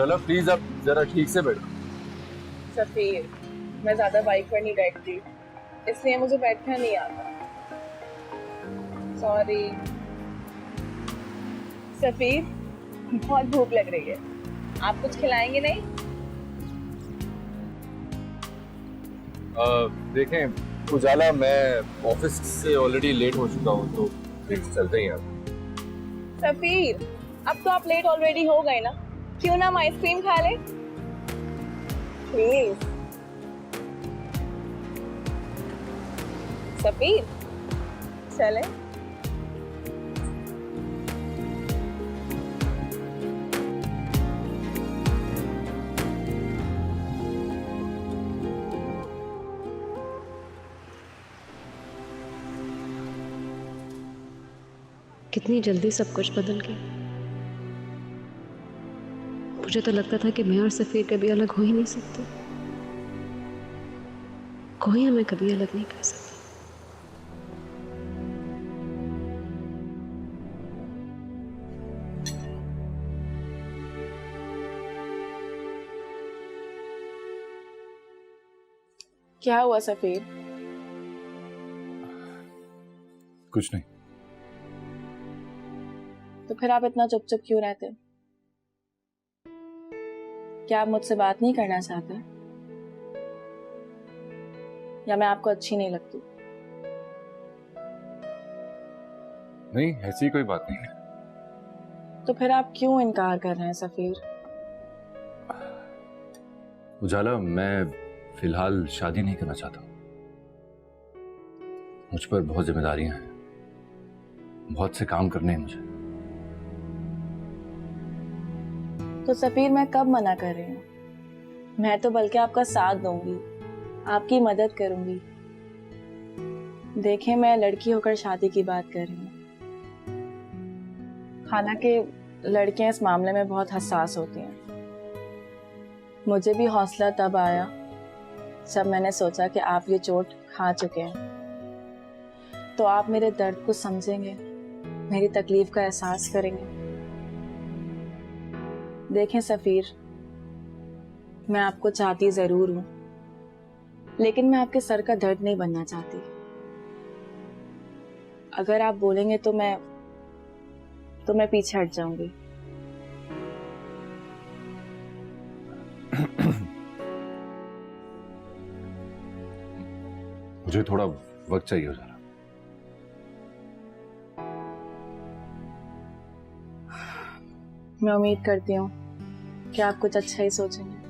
उजाला please आप जरा ठीक से बैठो। सफीर, मैं ज्यादा बाइक पर नहीं बैठती, इसलिए मुझे बैठना नहीं आता। सॉरी। सफीर, बहुत भूख लग रही है, आप कुछ खिलाएंगे नहीं? देखें उजाला, मैं ऑफिस से ऑलरेडी लेट हो चुका हूँ, तो प्लीज चलते हैं आप। सफीर, अब तो आप लेट ऑलरेडी हो गए ना, क्यों ना हम आइसक्रीम खा ले? प्लीज सफीर, चले। कितनी जल्दी सब कुछ बदल गया। मुझे तो लगता था कि मैं और सफीर कभी अलग हो ही नहीं सकते, कोई हमें कभी अलग नहीं कर सकता। क्या हुआ सफीर? कुछ नहीं। तो फिर आप इतना चुप चुप क्यों रहते? क्या आप मुझसे बात नहीं करना चाहते, या मैं आपको अच्छी नहीं लगती? नहीं, ऐसी कोई बात नहीं है। तो फिर आप क्यों इनकार कर रहे हैं सफीर? उजाला, मैं फिलहाल शादी नहीं करना चाहता। मुझ पर बहुत जिम्मेदारियां हैं, बहुत से काम करने हैं मुझे। तो सफीर, मैं कब मना कर रही हूँ? मैं तो बल्कि आपका साथ दूंगी, आपकी मदद करूंगी। देखें, मैं लड़की होकर शादी की बात कर रही हूँ। हालांकि लड़कियां इस मामले में बहुत हसास होती हैं। मुझे भी हौसला तब आया जब मैंने सोचा कि आप ये चोट खा चुके हैं, तो आप मेरे दर्द को समझेंगे, मेरी तकलीफ का एहसास करेंगे। देखें सफीर, मैं आपको चाहती जरूर हूं, लेकिन मैं आपके सर का दर्द नहीं बनना चाहती। अगर आप बोलेंगे तो मैं पीछे हट जाऊंगी। मुझे थोड़ा वक्त चाहिए उजाला। मैं उम्मीद करती हूँ कि आप कुछ अच्छा ही सोचेंगे।